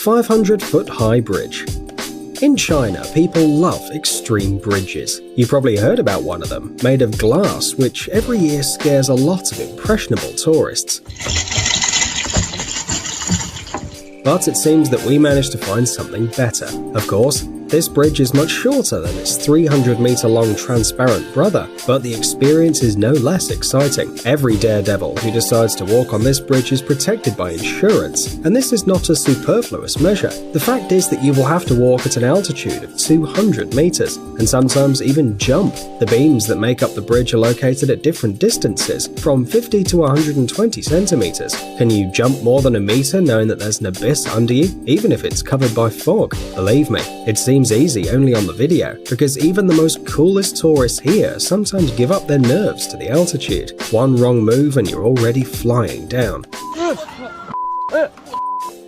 500-foot-high bridge. In China, people love extreme bridges. You probably heard about one of them, made of glass, which every year scares a lot of impressionable tourists. But it seems that we managed to find something better. Of course, this bridge is much shorter than its 300-meter-long transparent brother, but the experience is no less exciting. Every daredevil who decides to walk on this bridge is protected by insurance, and this is not a superfluous measure. The fact is that you will have to walk at an altitude of 200 meters, and sometimes even jump. The beams that make up the bridge are located at different distances, from 50 to 120 centimeters. Can you jump more than a meter knowing that there's an abyss under you, even if it's covered by fog? Believe me, it seems easy only on the video, because even the most coolest tourists here sometimes give up their nerves to the altitude. One wrong move and you're already flying down.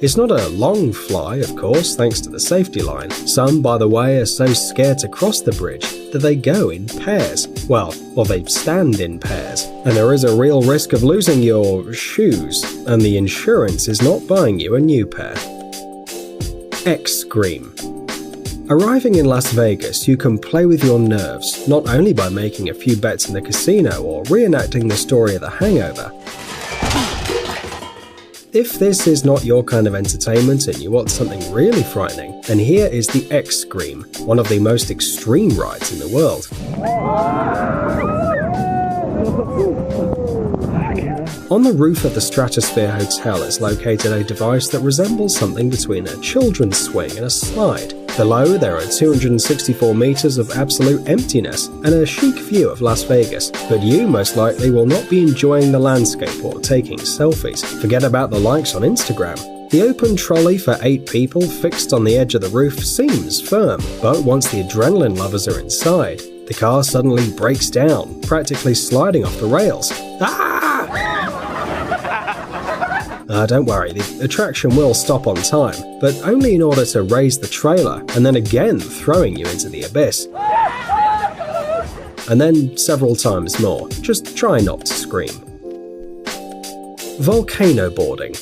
It's not a long fly, of course, thanks to the safety line. Some, by the way, are so scared to cross the bridge that they go in pairs. Well, or they stand in pairs. And there is a real risk of losing your shoes, and the insurance is not buying you a new pair. X-Scream. Arriving in Las Vegas, you can play with your nerves, not only by making a few bets in the casino or reenacting the story of The Hangover. If this is not your kind of entertainment and you want something really frightening, then here is the X-Scream, one of the most extreme rides in the world. On the roof of the Stratosphere Hotel is located a device that resembles something between a children's swing and a slide. Below, there are 264 meters of absolute emptiness and a chic view of Las Vegas, but you most likely will not be enjoying the landscape or taking selfies. Forget about the likes on Instagram. The open trolley for 8 people fixed on the edge of the roof seems firm, but once the adrenaline lovers are inside, the car suddenly breaks down, practically sliding off the rails. Don't worry, the attraction will stop on time, but only in order to raise the trailer and then again throwing you into the abyss. And then several times more. Just try not to scream. Volcano boarding.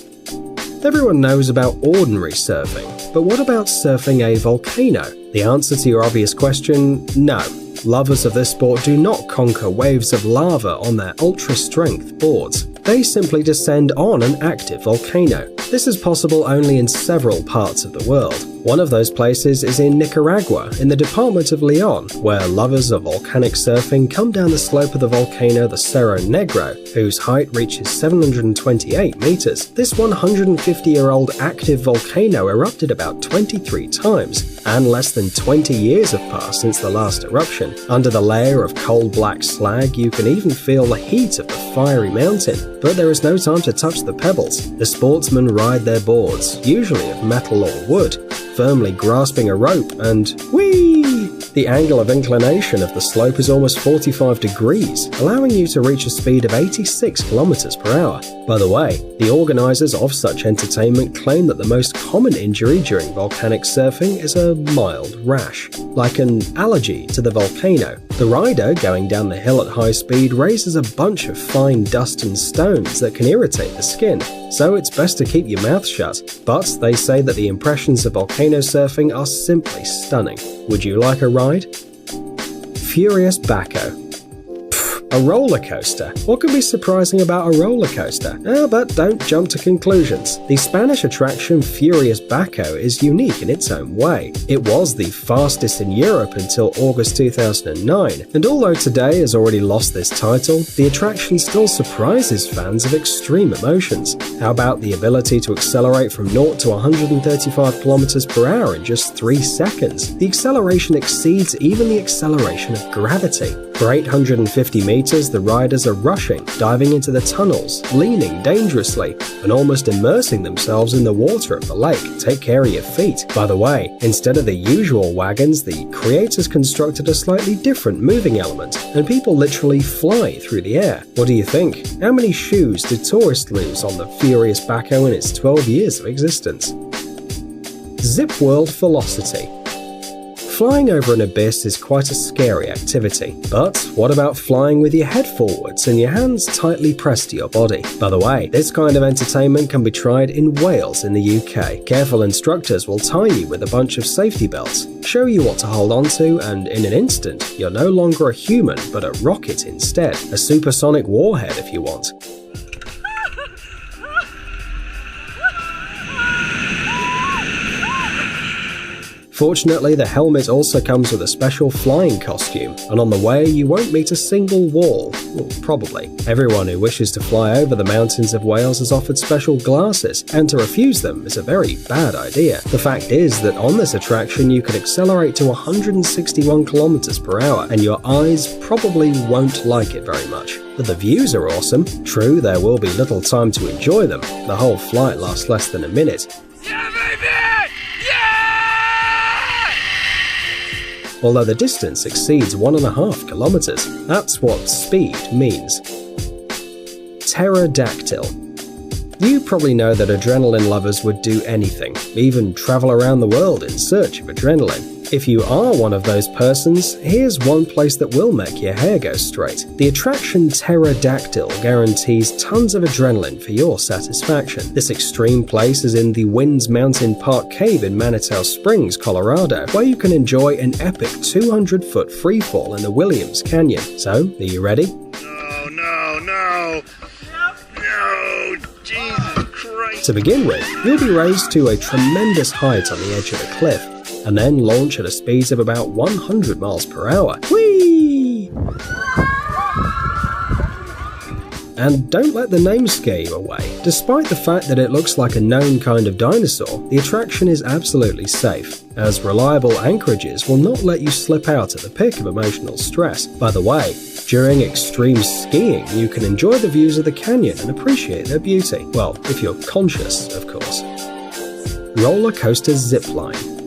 Everyone knows about ordinary surfing, but what about surfing a volcano? The answer to your obvious question, no. Lovers of this sport do not conquer waves of lava on their ultra-strength boards. They simply descend on an active volcano. This is possible only in several parts of the world. One of those places is in Nicaragua, in the department of Leon, where lovers of volcanic surfing come down the slope of the volcano the Cerro Negro, whose height reaches 728 meters. This 150-year-old active volcano erupted about 23 times, and less than 20 years have passed since the last eruption. Under the layer of cold black slag, you can even feel the heat of the fiery mountain, but there is no time to touch the pebbles. The sportsmen ride their boards, usually of metal or wood, firmly grasping a rope, and whee! The angle of inclination of the slope is almost 45 degrees, allowing you to reach a speed of 86 kilometers per hour. By the way, the organizers of such entertainment claim that the most common injury during volcanic surfing is a mild rash, like an allergy to the volcano. The rider, going down the hill at high speed, raises a bunch of fine dust and stones that can irritate the skin, so it's best to keep your mouth shut. But they say that the impressions of volcano surfing are simply stunning. Would you like a ride? Furious Baco. A roller coaster. What could be surprising about a roller coaster? But don't jump to conclusions. The Spanish attraction Furious Baco is unique in its own way. It was the fastest in Europe until August 2009, and although today has already lost this title, the attraction still surprises fans of extreme emotions. How about the ability to accelerate from 0 to 135 kilometers per hour in just 3 seconds? The acceleration exceeds even the acceleration of gravity. For 850 meters, the riders are rushing, diving into the tunnels, leaning dangerously, and almost immersing themselves in the water of the lake. Take care of your feet. By the way, instead of the usual wagons, the creators constructed a slightly different moving element, and people literally fly through the air. What do you think? How many shoes did tourists lose on the Furious Baco in its 12 years of existence? Zip World Velocity. Flying over an abyss is quite a scary activity, but what about flying with your head forwards and your hands tightly pressed to your body? By the way, this kind of entertainment can be tried in Wales in the UK. Careful instructors will tie you with a bunch of safety belts, show you what to hold on to, and in an instant, you're no longer a human but a rocket instead. A supersonic warhead if you want. Fortunately, the helmet also comes with a special flying costume, and on the way you won't meet a single wall. Well, probably. Everyone who wishes to fly over the mountains of Wales is offered special glasses, and to refuse them is a very bad idea. The fact is that on this attraction you can accelerate to 161 km per hour, and your eyes probably won't like it very much. But the views are awesome. True, there will be little time to enjoy them. The whole flight lasts less than a minute. Yeah, baby! Although the distance exceeds 1.5 kilometers. That's what speed means. Pterodactyl. You probably know that adrenaline lovers would do anything, even travel around the world in search of adrenaline. If you are one of those persons, here's one place that will make your hair go straight. The attraction Pterodactyl guarantees tons of adrenaline for your satisfaction. This extreme place is in the Winds Mountain Park Cave in Manitou Springs, Colorado, where you can enjoy an epic 200-foot freefall in the Williams Canyon. So, are you ready? No, Jesus Christ. To begin with, you'll be raised to a tremendous height on the edge of a cliff, and then launch at a speed of about 100 miles per hour. Whee! And don't let the name scare you away. Despite the fact that it looks like a known kind of dinosaur, the attraction is absolutely safe, as reliable anchorages will not let you slip out at the pick of emotional stress. By the way, during extreme skiing, you can enjoy the views of the canyon and appreciate their beauty. Well, if you're conscious, of course. Roller coaster zipline.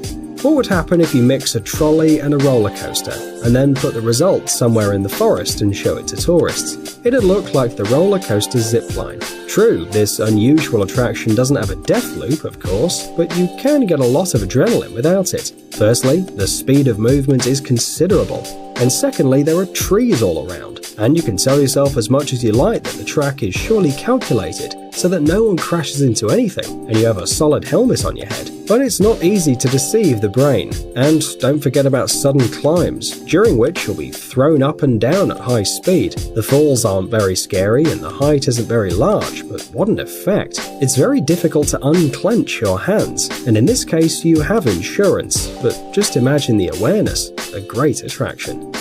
What would happen if you mix a trolley and a roller coaster, and then put the results somewhere in the forest and show it to tourists? It'd look like the roller coaster zipline. True, this unusual attraction doesn't have a death loop, of course, but you can get a lot of adrenaline without it. Firstly, the speed of movement is considerable, and secondly, there are trees all around, and you can tell yourself as much as you like that the track is surely calculated so that no one crashes into anything, and you have a solid helmet on your head. But it's not easy to deceive the brain. And don't forget about sudden climbs, during which you'll be thrown up and down at high speed. The falls aren't very scary and the height isn't very large, but what an effect. It's very difficult to unclench your hands, and in this case you have insurance, but just imagine the awareness. A great attraction.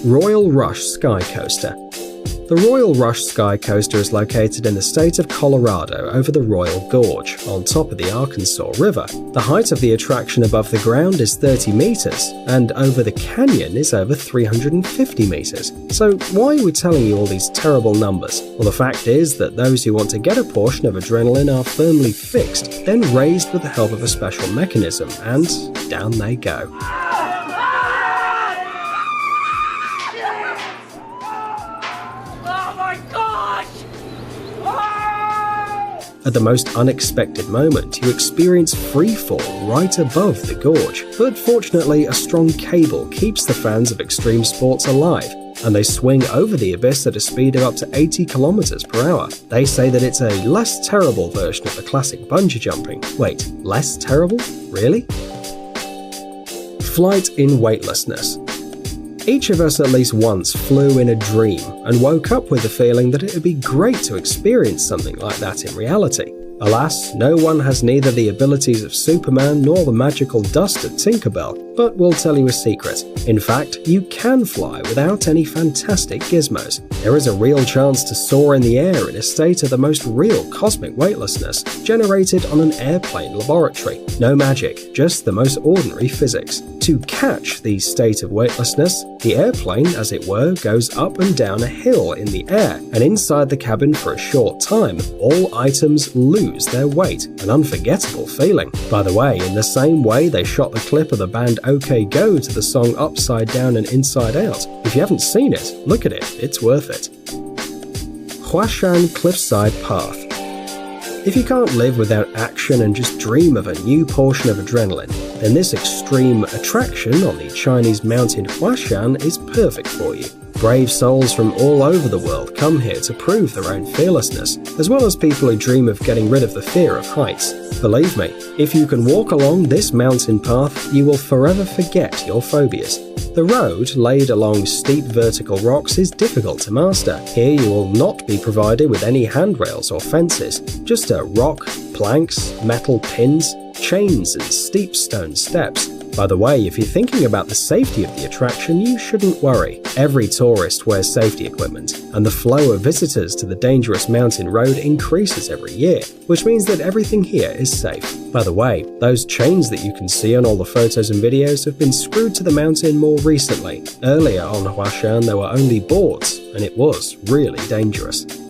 Royal Rush Sky Coaster. The Royal Rush Sky Coaster is located in the state of Colorado over the Royal Gorge, on top of the Arkansas River. The height of the attraction above the ground is 30 meters, and over the canyon is over 350 meters. So why are we telling you all these terrible numbers? Well, the fact is that those who want to get a portion of adrenaline are firmly fixed, then raised with the help of a special mechanism, and down they go. At the most unexpected moment, you experience free fall right above the gorge. But fortunately, a strong cable keeps the fans of extreme sports alive, and they swing over the abyss at a speed of up to 80 kilometers per hour. They say that it's a less terrible version of the classic bungee jumping. Wait, less terrible? Really? Flight in weightlessness. Each of us at least once flew in a dream and woke up with the feeling that it would be great to experience something like that in reality. Alas, no one has neither the abilities of Superman nor the magical dust of Tinkerbell, but we'll tell you a secret. In fact, you can fly without any fantastic gizmos. There is a real chance to soar in the air in a state of the most real cosmic weightlessness, generated on an airplane laboratory. No magic, just the most ordinary physics. To catch the state of weightlessness, the airplane, as it were, goes up and down a hill in the air, and inside the cabin for a short time, all items lose their weight, an unforgettable feeling. By the way, in the same way they shot the clip of the band OK Go to the song Upside Down and Inside Out. If you haven't seen it, look at it, it's worth it. Huashan Cliffside Path. If you can't live without action and just dream of a new portion of adrenaline, then this extreme attraction on the Chinese mountain Huashan is perfect for you. Brave souls from all over the world come here to prove their own fearlessness, as well as people who dream of getting rid of the fear of heights. Believe me, if you can walk along this mountain path, you will forever forget your phobias. The road, laid along steep vertical rocks, is difficult to master. Here you will not be provided with any handrails or fences, just a rock, planks, metal pins, chains and steep stone steps. By the way, if you're thinking about the safety of the attraction, you shouldn't worry. Every tourist wears safety equipment, and the flow of visitors to the dangerous mountain road increases every year, which means that everything here is safe. By the way, those chains that you can see on all the photos and videos have been screwed to the mountain more recently. Earlier on Huashan there were only boards, and it was really dangerous.